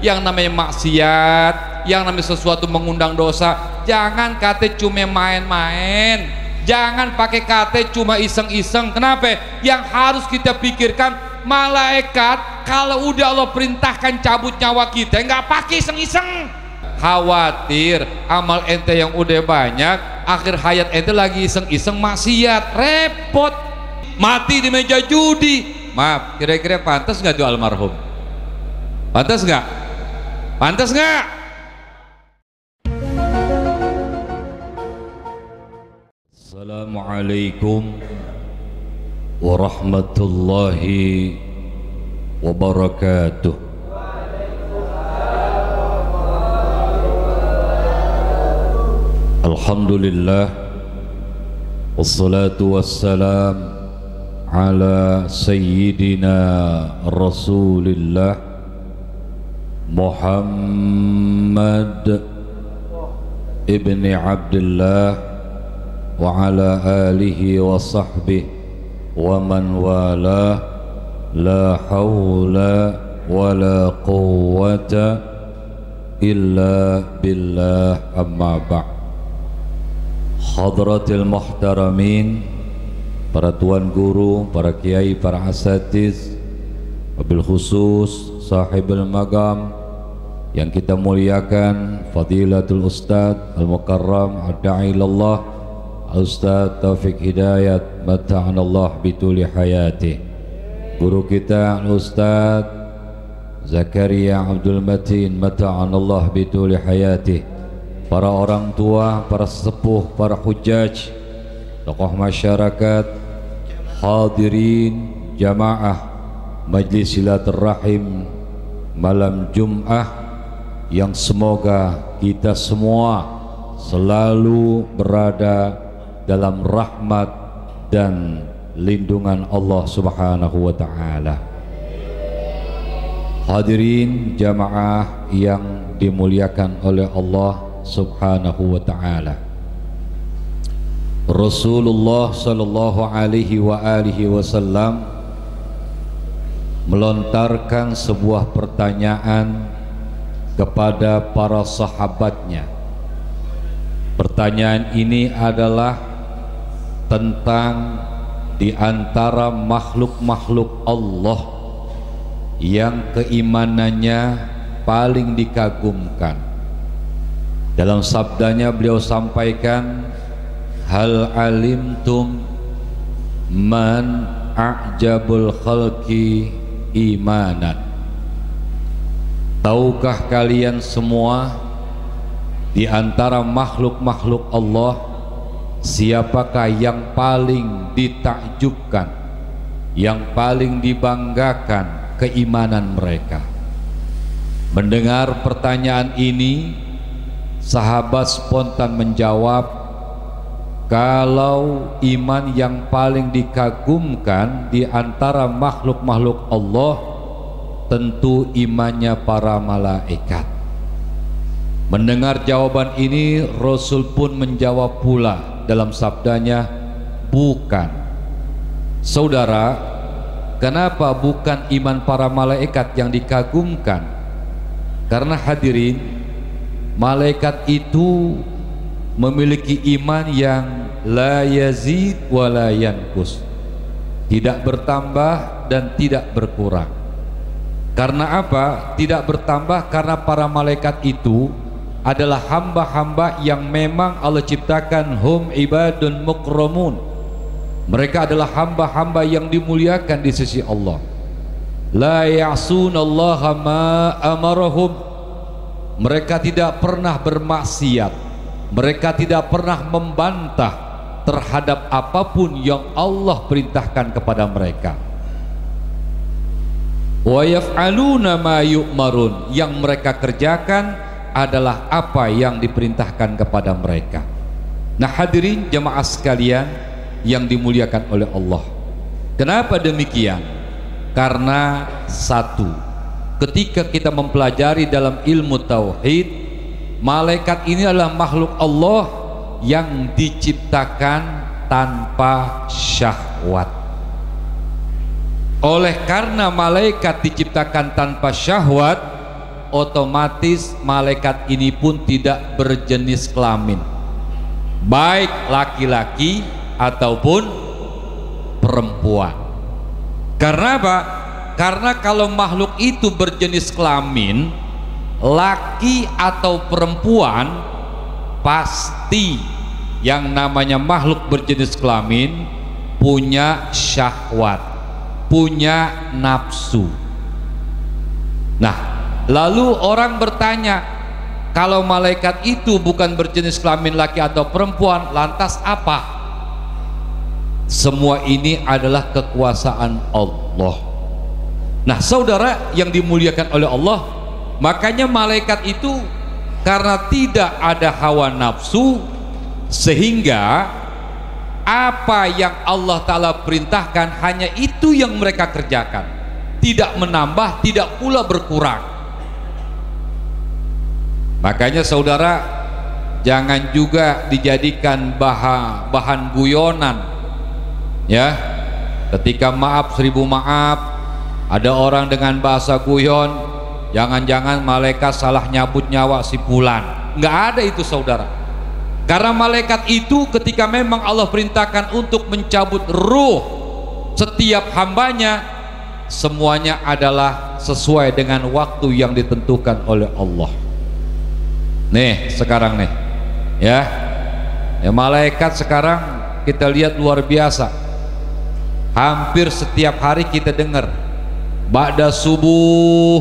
yang namanya maksiat, yang namanya sesuatu mengundang dosa, jangan kate cuma main-main, jangan pakai kate cuma iseng-iseng. Kenapa? Yang harus kita pikirkan, malaikat kalau udah Allah perintahkan cabut nyawa kita nggak pakai iseng-iseng. Khawatir amal ente yang udah banyak, akhir hayat ente lagi iseng-iseng maksiat, repot, mati di meja judi. Maaf, kira-kira pantas nggak tuh almarhum? Pantas nggak? Pantas nggak? Assalamualaikum warahmatullahi wabarakatuh. Alhamdulillah, wassalatu wassalam ala sayyidina Rasulillah Muhammad ibni Abdullah wa ala alihi wa sahbihi wa man wala, la hawla wa la quwwata illa billah, amma ba'd. Hadratil muhtaramin, para tuan guru, para kiai, para asatiz, wabil khusus sahibul magam yang kita muliakan, Fadilatul Ustaz Al-Mukarram Ad-Da'i ilallah Ustaz Taufik Hidayat mata'anallah bituli hayati, guru kita Ustaz Zakaria Abdul Matin mata'anallah bituli hayati, para orang tua, para sepuh, para hujjaj, tokoh masyarakat, hadirin jamaah Majlis Silaturrahim malam Jum'ah, yang semoga kita semua selalu berada dalam rahmat dan lindungan Allah Subhanahu wa ta'ala. Hadirin jamaah yang dimuliakan oleh Allah Subhanahu wa ta'ala, Rasulullah sallallahu alaihi wa alihi wasallam melontarkan sebuah pertanyaan kepada para sahabatnya. Pertanyaan ini adalah tentang di antara makhluk-makhluk Allah yang keimanannya paling dikagumkan. Dalam sabdanya beliau sampaikan, hal alimtum man a'jabul khalqi imanan. Tahukah kalian semua di antara makhluk-makhluk Allah, siapakah yang paling ditakjubkan, yang paling dibanggakan keimanan mereka? Mendengar pertanyaan ini, sahabat spontan menjawab, kalau iman yang paling dikagumkan di antara makhluk-makhluk Allah, tentu imannya para malaikat. Mendengar jawaban ini, Rasul pun menjawab pula dalam sabdanya, bukan. Saudara, kenapa bukan iman para malaikat yang dikagumkan? Karena hadirin, malaikat itu memiliki iman yang la yazid wa la yankus, tidak bertambah dan tidak berkurang. Karena apa? Tidak bertambah karena para malaikat itu adalah hamba-hamba yang memang Allah ciptakan, hum ibadun mukramun, mereka adalah hamba-hamba yang dimuliakan di sisi Allah. La ya'sunallaha ma amarahum, mereka tidak pernah bermaksiat, mereka tidak pernah membantah terhadap apapun yang Allah perintahkan kepada mereka. Wa yaf'aluna ma yu'marun, yang mereka kerjakan adalah apa yang diperintahkan kepada mereka. Nah hadirin jemaah sekalian yang dimuliakan oleh Allah, kenapa demikian? Karena satu, ketika kita mempelajari dalam ilmu tauhid, malaikat ini adalah makhluk Allah yang diciptakan tanpa syahwat. Oleh karena malaikat diciptakan tanpa syahwat, otomatis malaikat ini pun tidak berjenis kelamin, baik laki-laki ataupun perempuan. Karena apa? Karena kalau makhluk itu berjenis kelamin, laki atau perempuan, pasti yang namanya makhluk berjenis kelamin punya syahwat, punya nafsu. Nah, lalu orang bertanya, kalau malaikat itu bukan berjenis kelamin laki atau perempuan, lantas apa? Semua ini adalah kekuasaan Allah. Nah, saudara yang dimuliakan oleh Allah, makanya malaikat itu karena tidak ada hawa nafsu, sehingga apa yang Allah Ta'ala perintahkan hanya itu yang mereka kerjakan, tidak menambah, tidak pula berkurang. Makanya saudara, jangan juga dijadikan bahan guyonan, ya. Ketika maaf 1000 maaf, ada orang dengan bahasa guyon, jangan-jangan malaikat salah nyabut nyawa si fulan. Nggak ada itu saudara. Karena malaikat itu ketika memang Allah perintahkan untuk mencabut ruh setiap hambanya, semuanya adalah sesuai dengan waktu yang ditentukan oleh Allah. Nih sekarang nih, ya malaikat sekarang kita lihat luar biasa. Hampir setiap hari kita dengar, ba'da subuh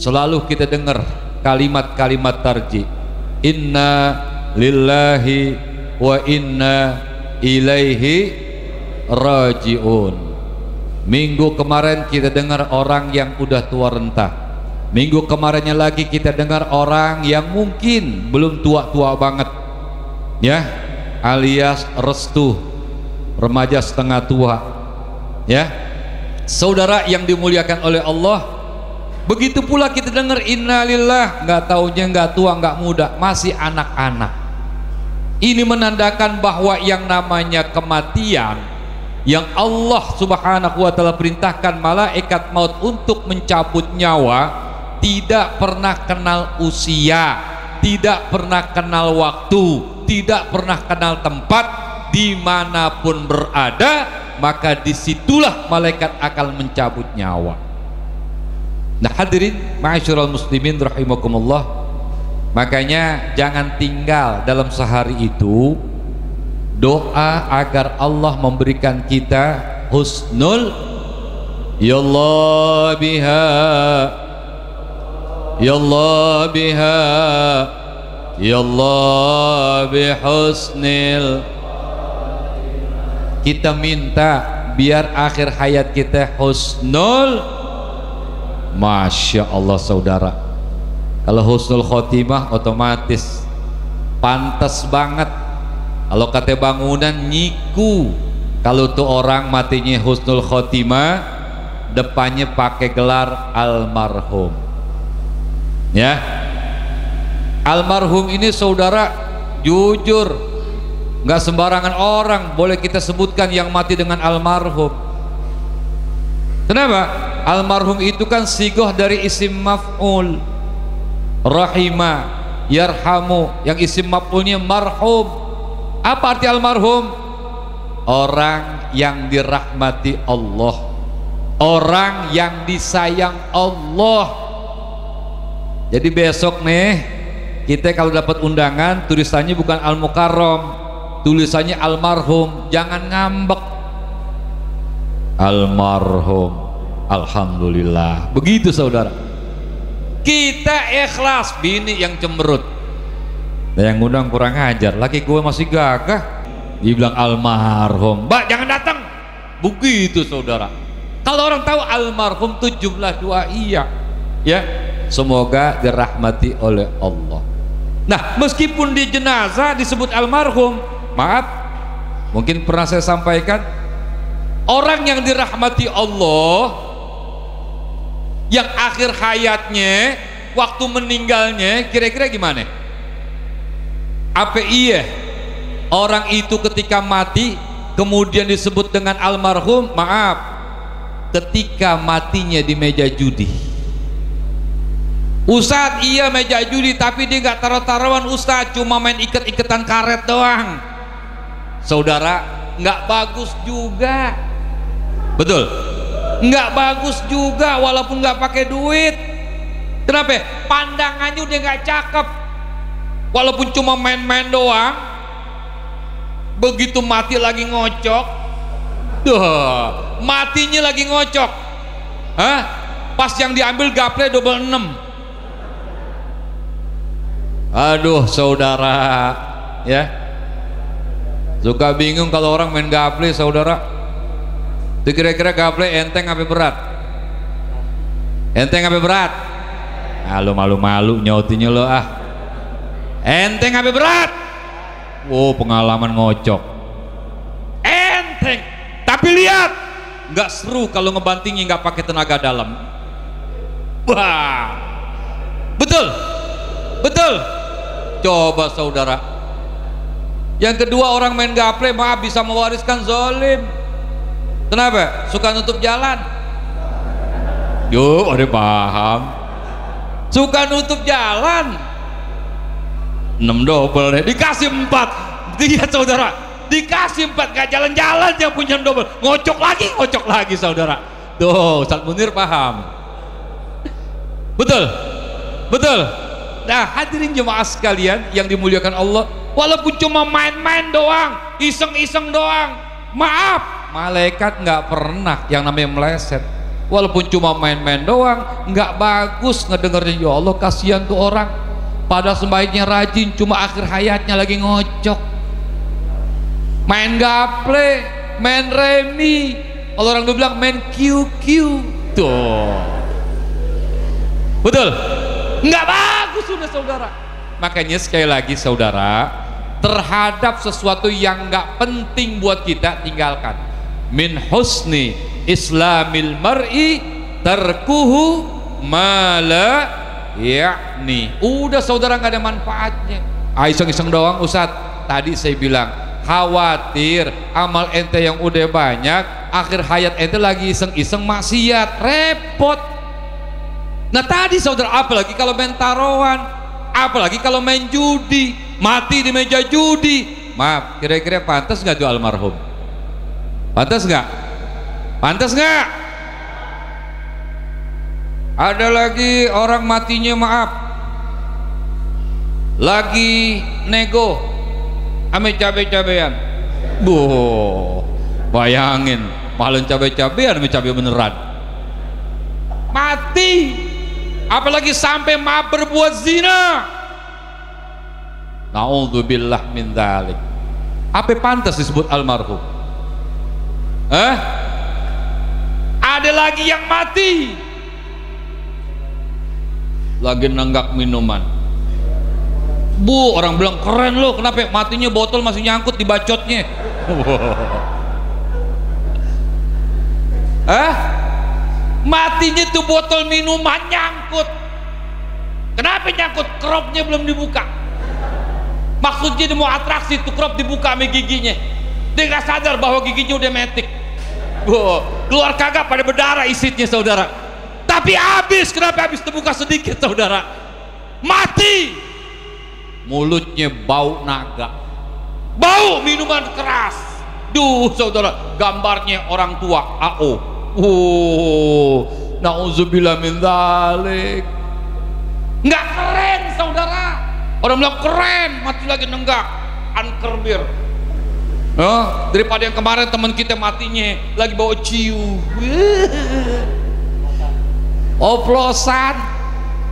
selalu kita dengar kalimat-kalimat tarji, inna lillahi wa inna ilaihi rajiun. Minggu kemarin kita dengar orang yang udah tua renta, minggu kemarinnya lagi kita dengar orang yang mungkin belum tua-tua banget, ya, alias restu remaja setengah tua, ya. Saudara yang dimuliakan oleh Allah, begitu pula kita dengar innalillah, nggak taunya nggak tua nggak muda, masih anak-anak. Ini menandakan bahwa yang namanya kematian yang Allah Subhanahu wa Ta'ala perintahkan malaikat maut untuk mencabut nyawa, tidak pernah kenal usia, tidak pernah kenal waktu, tidak pernah kenal tempat. Dimanapun berada, maka disitulah malaikat akan mencabut nyawa. Nah hadirin ma'asyiral muslimin rahimakumullah, makanya jangan tinggal dalam sehari itu doa agar Allah memberikan kita husnul ya Allah biha, ya Allah biha, ya Allah bihusnil. Kita minta biar akhir hayat kita husnul. Masya Allah saudara, kalau husnul khotimah otomatis pantas banget. Kalau kata bangunan nyiku, kalau tuh orang matinya husnul khotimah, depannya pakai gelar almarhum, ya. Almarhum ini saudara jujur, nggak sembarangan orang boleh kita sebutkan yang mati dengan almarhum. Kenapa? Almarhum itu kan sigoh dari isim maf'ul, rahima, yarhamu, yang isim maf'ulnya marhum. Apa arti almarhum? Orang yang dirahmati Allah, orang yang disayang Allah. Jadi besok nih kita kalau dapat undangan tulisannya bukan al-mukarram, tulisannya almarhum, jangan ngambek. Almarhum, alhamdulillah. Begitu saudara, kita ikhlas. Bini yang cemberut, yang ngundang kurang ajar, laki gue masih gagah dibilang almarhum, mbak jangan datang. Begitu saudara. Kalau orang tahu almarhum itu jumlah doa, iya ya, semoga dirahmati oleh Allah. Nah meskipun di jenazah disebut almarhum, maaf, mungkin pernah saya sampaikan, orang yang dirahmati Allah, yang akhir hayatnya, waktu meninggalnya, kira-kira gimana? Apa iya orang itu ketika mati kemudian disebut dengan almarhum? Maaf, ketika matinya di meja judi. Ustadz, iya meja judi tapi dia nggak taruh-taruhan Ustadz, cuma main iket-iketan karet doang. Saudara, nggak bagus juga. Betul? Nggak bagus juga walaupun nggak pakai duit. Kenapa? Pandangannya udah nggak cakep. Walaupun cuma main-main doang, begitu mati lagi ngocok, matinya lagi ngocok. Hah? Pas yang diambil gaple double 6. Aduh saudara, ya, suka bingung kalau orang main gaple saudara. Itu kira-kira gaple enteng apa berat? Enteng apa berat? Ah, lu malu-malu nyautinya lo ah. Enteng apa berat? Oh, pengalaman ngocok. Enteng, tapi lihat, nggak seru kalau ngebantingnya nggak pakai tenaga dalam. Wah, betul, betul. Coba saudara. Yang kedua, orang main gaple maaf bisa mewariskan zalim. Kenapa? Suka nutup jalan. Yuk, ada paham. Suka nutup jalan. 6 double deh. Dikasih 4. Lihat saudara, dikasih 4 gak jalan-jalan yang punya double. Ngocok lagi saudara. Tuh, Ustaz Munir paham. Betul, betul. Nah, hadirin jemaah sekalian yang dimuliakan Allah, walaupun cuma main-main doang, iseng-iseng doang, maaf, malaikat nggak pernah yang namanya meleset. Walaupun cuma main-main doang, nggak bagus ngedengarnya. Ya Allah, kasihan tuh orang, pada sebaiknya rajin, cuma akhir hayatnya lagi ngocok, main gaple, main remi. Kalau orang dulu bilang main QQ, tuh, betul. Nggak bagus sudah saudara. Makanya sekali lagi saudara, terhadap sesuatu yang nggak penting buat kita, tinggalkan. Min husni islamil mar'i tarkuhu mala yakni. Udah saudara, nggak ada manfaatnya. Iseng-iseng doang Ustadz. Tadi saya bilang khawatir amal ente yang udah banyak, akhir hayat ente lagi iseng-iseng maksiat, repot. Nah tadi saudara, apalagi kalau main taruhan, apalagi kalau main judi, mati di meja judi. Maaf, kira-kira pantas nggak tuh almarhum? Pantas nggak? Pantas nggak? Ada lagi orang matinya maaf, lagi nego ame cabe-cabean. Bayangin, malah cabe-cabean ame cabe beneran. Mati. Apalagi sampai maaf berbuat zina. Na'udzubillah min dzalik. Apa pantas disebut almarhum? Ada lagi yang mati lagi nenggak minuman. Bu, orang bilang keren loh, kenapa matinya botol masih nyangkut di bacotnya? Matinya tuh botol minuman nyangkut. Kenapa nyangkut? Kropnya belum dibuka. Maksudnya dia mau atraksi tuh krop dibuka sama giginya. Dia gak sadar bahwa giginya udah metik. Keluar kagak pada berdarah isitnya saudara. Tapi habis. Kenapa habis? Terbuka sedikit saudara. Mati. Mulutnya bau naga, bau minuman keras. Duh saudara, gambarnya orang tua AO. Na'udzubillah min dzalik. Nggak keren saudara. Orang bilang keren, mati lagi nenggak, ankerbir. Daripada yang kemarin teman kita matinya lagi bawa ciu, oplosan.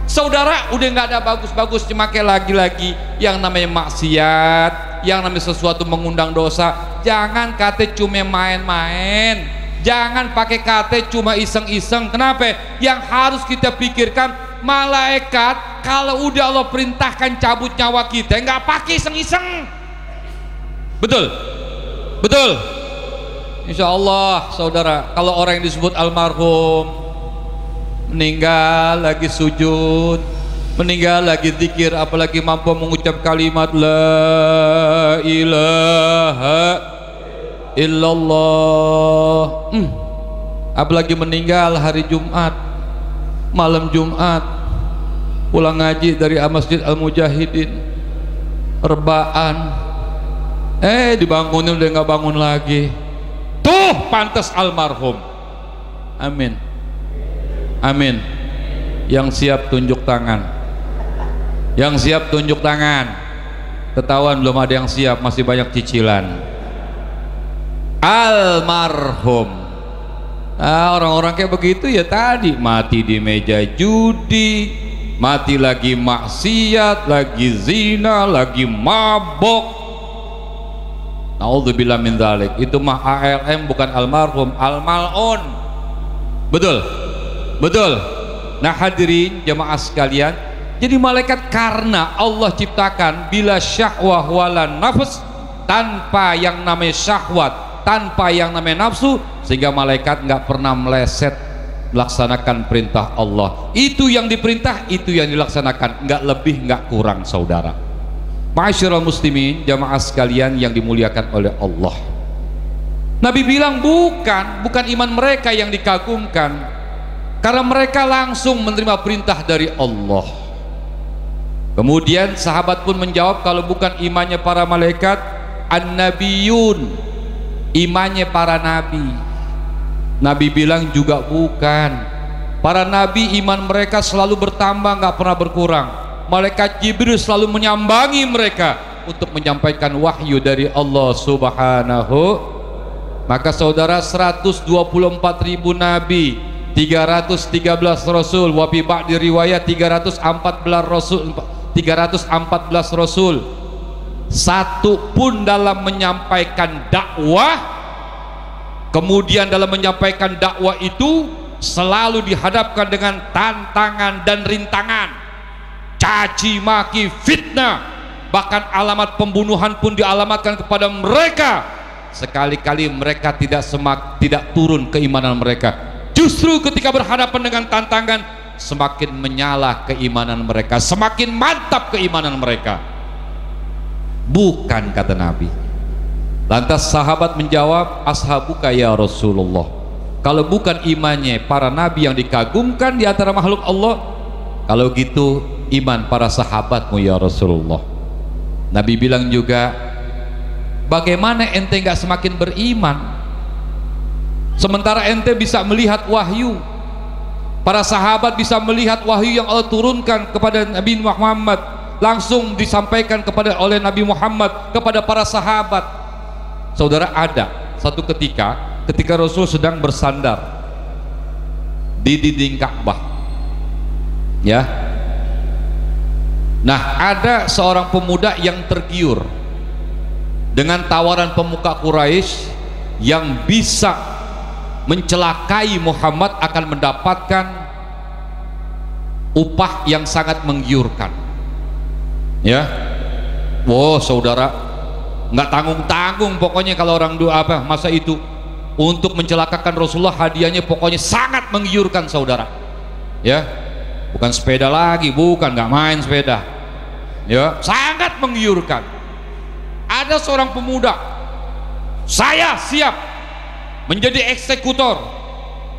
Saudara, udah nggak ada bagus-bagus, dimakai lagi-lagi yang namanya maksiat, yang namanya sesuatu mengundang dosa. Jangan kate cuma main-main. Jangan pakai kata cuma iseng-iseng. Kenapa? Yang harus kita pikirkan, malaikat kalau udah Allah perintahkan cabut nyawa kita, nggak pakai iseng-iseng. Betul? Betul? Insya Allah saudara, kalau orang yang disebut almarhum meninggal lagi sujud, meninggal lagi zikir, apalagi mampu mengucap kalimat la ilaha illallah, apalagi meninggal hari Jumat, malam Jumat, pulang ngaji dari Masjid Al-Mujahidin, rebaan, dibangunin udah nggak bangun lagi. Tuh pantas almarhum. Amin, amin. Yang siap tunjuk tangan, yang siap tunjuk tangan. Ketahuan belum ada yang siap, masih banyak cicilan. Almarhum. Orang-orang kayak begitu ya tadi mati di meja judi, mati lagi maksiat, lagi zina, lagi mabok. Naudzubillah min dzalik. Itu mah ALM, bukan almarhum, almalun. Betul, betul. Nah hadirin jemaah sekalian, jadi malaikat karena Allah ciptakan bila syahwah wala nafs, tanpa yang namanya syahwat, tanpa yang namanya nafsu, sehingga malaikat nggak pernah meleset melaksanakan perintah Allah. Itu yang diperintah, itu yang dilaksanakan, nggak lebih nggak kurang, saudara. Ma'asyiral muslimin, jamaah sekalian yang dimuliakan oleh Allah. Nabi bilang bukan iman mereka yang dikagumkan, karena mereka langsung menerima perintah dari Allah. Kemudian sahabat pun menjawab, kalau bukan imannya para malaikat, an-nabiyun, imannya para nabi. Nabi bilang juga bukan. Para nabi iman mereka selalu bertambah, nggak pernah berkurang. Malaikat Jibril selalu menyambangi mereka untuk menyampaikan wahyu dari Allah Subhanahu. Maka saudara, 124.000 nabi, 313 rasul, wa fi ba'di riwayat 314 rasul, satu pun dalam menyampaikan dakwah, kemudian dalam menyampaikan dakwah itu selalu dihadapkan dengan tantangan dan rintangan, caci maki, fitnah, bahkan alamat pembunuhan pun dialamatkan kepada mereka. Sekali-kali mereka tidak turun keimanan mereka, justru ketika berhadapan dengan tantangan semakin menyala keimanan mereka, semakin mantap keimanan mereka. Bukan, kata Nabi. Lantas sahabat menjawab, ashabuka ya Rasulullah, kalau bukan imannya para nabi yang dikagumkan di antara makhluk Allah, kalau gitu iman para sahabatmu ya Rasulullah. Nabi bilang juga, bagaimana ente nggak semakin beriman sementara ente bisa melihat wahyu? Para sahabat bisa melihat wahyu yang Allah turunkan kepada Nabi Muhammad, langsung disampaikan oleh Nabi Muhammad kepada para sahabat. Saudara, ada satu ketika Rasul sedang bersandar di dinding Ka'bah, ya. Nah, ada seorang pemuda yang tergiur dengan tawaran pemuka Quraisy yang bisa mencelakai Muhammad akan mendapatkan upah yang sangat menggiurkan, ya. Wow, saudara, nggak tanggung-tanggung pokoknya kalau orang masa itu untuk mencelakakan Rasulullah, hadiahnya pokoknya sangat menggiurkan, saudara, ya. Bukan sepeda lagi, bukan, nggak main sepeda, ya, sangat menggiurkan. Ada seorang pemuda, saya siap menjadi eksekutor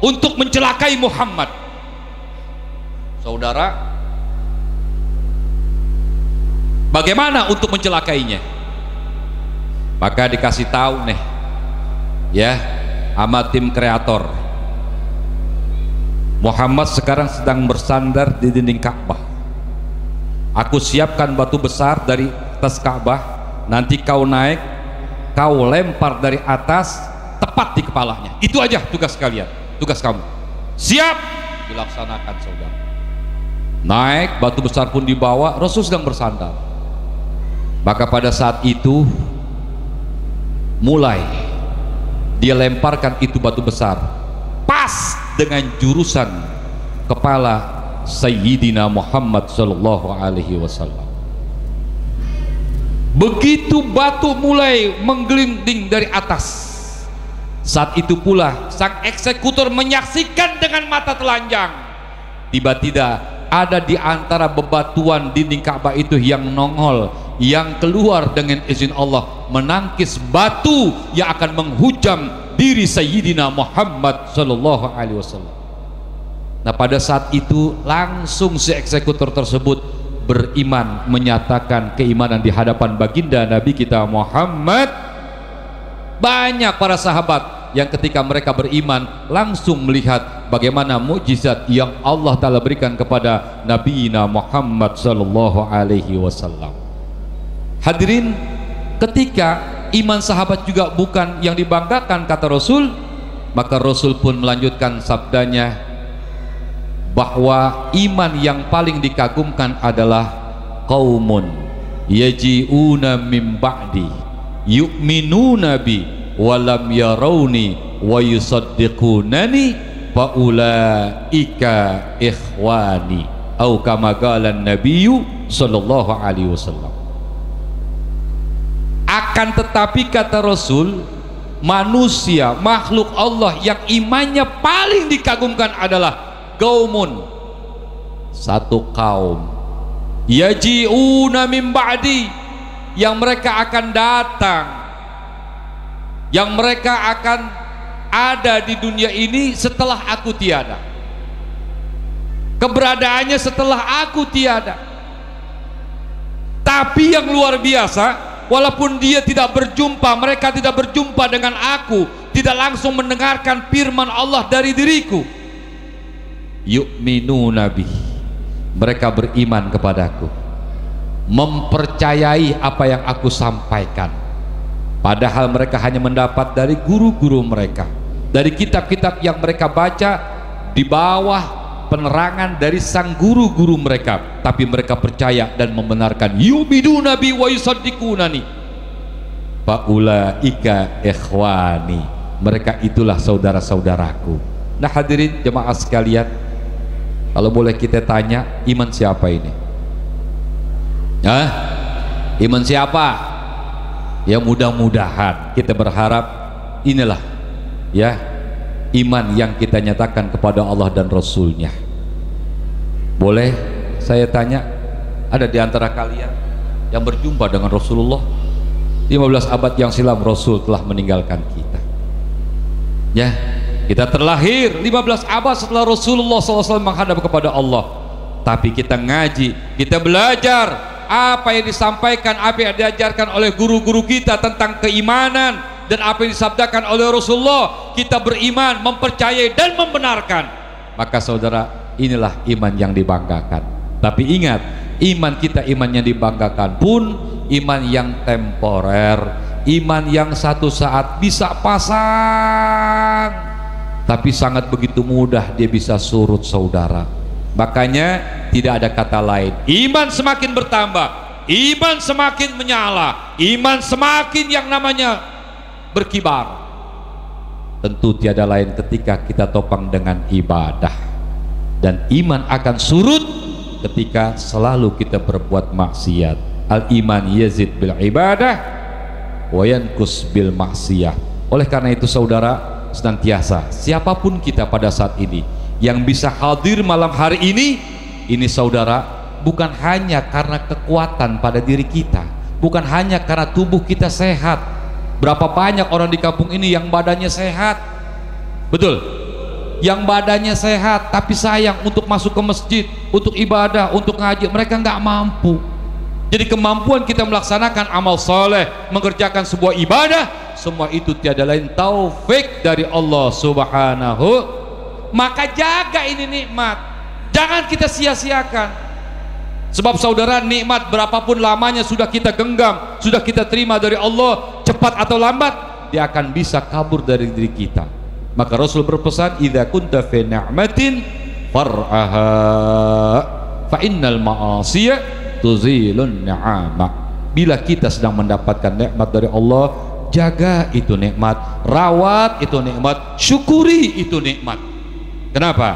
untuk mencelakai Muhammad. Saudara, bagaimana untuk mencelakainya? Maka dikasih tahu nih, ya, sama tim kreator, Muhammad sekarang sedang bersandar di dinding Ka'bah. Aku siapkan batu besar dari atas Ka'bah, nanti kau naik, kau lempar dari atas tepat di kepalanya. Itu aja tugas kalian, tugas kamu. Siap? Dilaksanakan, saudara. Naik, batu besar pun dibawa, Rasul sedang bersandar. Maka pada saat itu mulai dia lemparkan itu batu besar pas dengan jurusan kepala Sayyidina Muhammad sallallahu alaihi wasallam. Begitu batu mulai menggelinding dari atas, saat itu pula sang eksekutor menyaksikan dengan mata telanjang, tiba-tiba ada di antara bebatuan dinding Ka'bah itu yang nongol, yang keluar dengan izin Allah, menangkis batu yang akan menghujam diri Sayyidina Muhammad sallallahu alaihi wasallam. Nah pada saat itu langsung si eksekutor tersebut beriman, menyatakan keimanan di hadapan baginda Nabi kita Muhammad. Banyak para sahabat yang ketika mereka beriman langsung melihat bagaimana mukjizat yang Allah Ta'ala berikan kepada Nabi Muhammad sallallahu alaihi wasallam. Hadirin, ketika iman sahabat juga bukan yang dibanggakan kata Rasul, maka Rasul pun melanjutkan sabdanya bahwa iman yang paling dikagumkan adalah qaumun yaji'una min ba'di yu'minuna bi walam yarawni wa yusaddiqunani faulaika ikhwani au kama qala an-nabiyyu sallallahu alaihi wasallam. Akan tetapi kata Rasul, manusia makhluk Allah yang imannya paling dikagumkan adalah qaumun, satu kaum, yaji'una min ba'di, yang mereka akan datang, yang mereka akan ada di dunia ini setelah aku tiada, keberadaannya setelah aku tiada. Tapi yang luar biasa, walaupun dia tidak berjumpa, mereka tidak berjumpa dengan aku, tidak langsung mendengarkan firman Allah dari diriku, yu'minuna bi, mereka beriman kepadaku, mempercayai apa yang aku sampaikan, padahal mereka hanya mendapat dari guru-guru mereka, dari kitab-kitab yang mereka baca di bawah penerangan dari sang guru-guru mereka, tapi mereka percaya dan membenarkan. Yu'minuna bi wa yusaddiqunani faulaika ikhwani, mereka itulah saudara-saudaraku. Nah hadirin jemaah sekalian, kalau boleh kita tanya, iman siapa ini? Iman siapa? Ya mudah-mudahan kita berharap inilah ya iman yang kita nyatakan kepada Allah dan Rasulnya. Boleh saya tanya, ada di antara kalian yang berjumpa dengan Rasulullah? 15 abad yang silam Rasul telah meninggalkan kita. Ya, kita terlahir 15 abad setelah Rasulullah SAW menghadap kepada Allah. Tapi kita ngaji, kita belajar apa yang disampaikan, apa yang diajarkan oleh guru-guru kita tentang keimanan, dan apa yang disabdakan oleh Rasulullah, kita beriman, mempercayai dan membenarkan. Maka saudara, inilah iman yang dibanggakan. Tapi ingat, iman kita iman yang dibanggakan pun iman yang temporer, iman yang satu saat bisa pasang, tapi sangat begitu mudah dia bisa surut saudara. Makanya tidak ada kata lain, iman semakin bertambah, iman semakin menyala, iman semakin yang namanya berkibar, tentu tiada lain ketika kita topang dengan ibadah. Dan iman akan surut ketika selalu kita berbuat maksiat. Al iman yazid bil ibadah wa yankus bil maksiyah. Oleh karena itu saudara, senantiasa siapapun kita pada saat ini yang bisa hadir malam hari ini saudara, bukan hanya karena kekuatan pada diri kita, bukan hanya karena tubuh kita sehat. Berapa banyak orang di kampung ini yang badannya sehat, betul, yang badannya sehat tapi sayang untuk masuk ke masjid, untuk ibadah, untuk ngaji, mereka nggak mampu. Jadi kemampuan kita melaksanakan amal soleh, mengerjakan sebuah ibadah, semua itu tiada lain taufik dari Allah Subhanahu. Maka jaga ini nikmat, jangan kita sia-siakan. Sebab saudara, nikmat berapapun lamanya sudah kita genggam, sudah kita terima dari Allah, cepat atau lambat dia akan bisa kabur dari diri kita. Maka Rasul berpesan, idza kunta fi ni'matin far'aha fa innal ma'asiya tuzilun ni'amah. Bila kita sedang mendapatkan nikmat dari Allah, jaga itu nikmat, rawat itu nikmat, syukuri itu nikmat. Kenapa?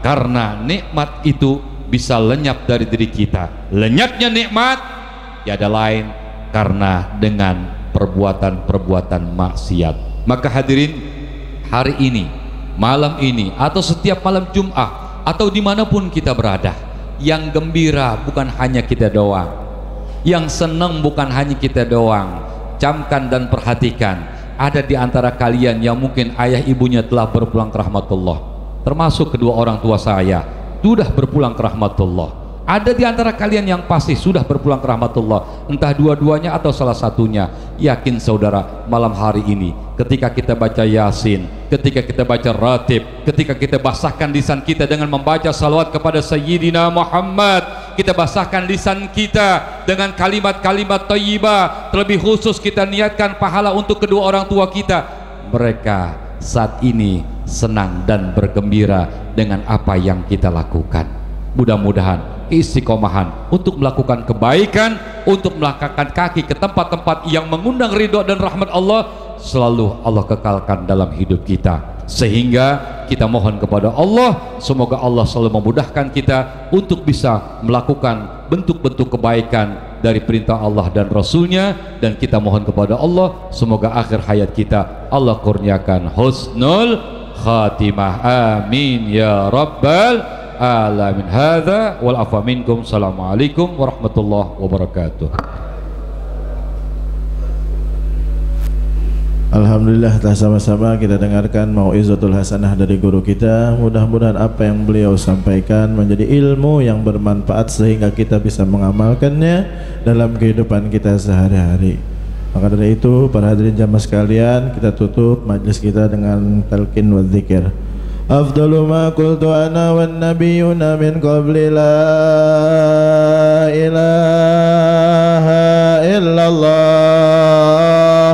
Karena nikmat itu bisa lenyap dari diri kita. Lenyapnya nikmat tiada lain karena dengan perbuatan-perbuatan maksiat. Maka hadirin, hari ini, malam ini, atau setiap malam Jumat, atau dimanapun kita berada, yang gembira bukan hanya kita doang, yang senang bukan hanya kita doang. Camkan dan perhatikan, ada di antara kalian yang mungkin ayah ibunya telah berpulang ke rahmatullah, termasuk kedua orang tua saya sudah berpulang ke rahmatullah. Ada di antara kalian yang pasti sudah berpulang ke rahmatullah, entah dua-duanya atau salah satunya. Yakin saudara, malam hari ini ketika kita baca Yasin, ketika kita baca Ratib, ketika kita basahkan lisan kita dengan membaca salawat kepada Sayyidina Muhammad, kita basahkan lisan kita dengan kalimat-kalimat thayyibah, terlebih khusus kita niatkan pahala untuk kedua orang tua kita. Mereka saat ini senang dan bergembira dengan apa yang kita lakukan. Mudah-mudahan istiqomahan untuk melakukan kebaikan, untuk melangkahkan kaki ke tempat-tempat yang mengundang ridho dan rahmat Allah, selalu Allah kekalkan dalam hidup kita. Sehingga kita mohon kepada Allah, semoga Allah selalu memudahkan kita untuk bisa melakukan bentuk-bentuk kebaikan dari perintah Allah dan Rasulnya. Dan kita mohon kepada Allah, semoga akhir hayat kita Allah kurniakan husnul khatimah, amin ya rabbal alamin. Hadza wal afwa minkum. Assalamualaikum warahmatullahi wabarakatuh. Alhamdulillah, telah sama-sama kita dengarkan mau'izatul hasanah dari guru kita. Mudah-mudahan apa yang beliau sampaikan menjadi ilmu yang bermanfaat sehingga kita bisa mengamalkannya dalam kehidupan kita sehari-hari. Maka dari itu, para hadirin jamaah sekalian, kita tutup majlis kita dengan talqin wa dzikir. Afdalu ma qultu ana wan nabiyyuna min qabli la ilaha illallah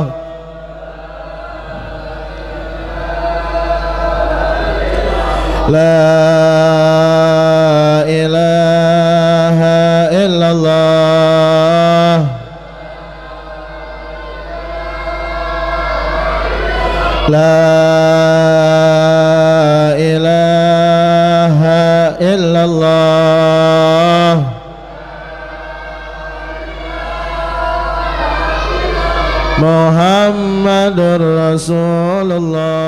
la ilaha illallah la ilaha illallah Muhammadur Rasulullah.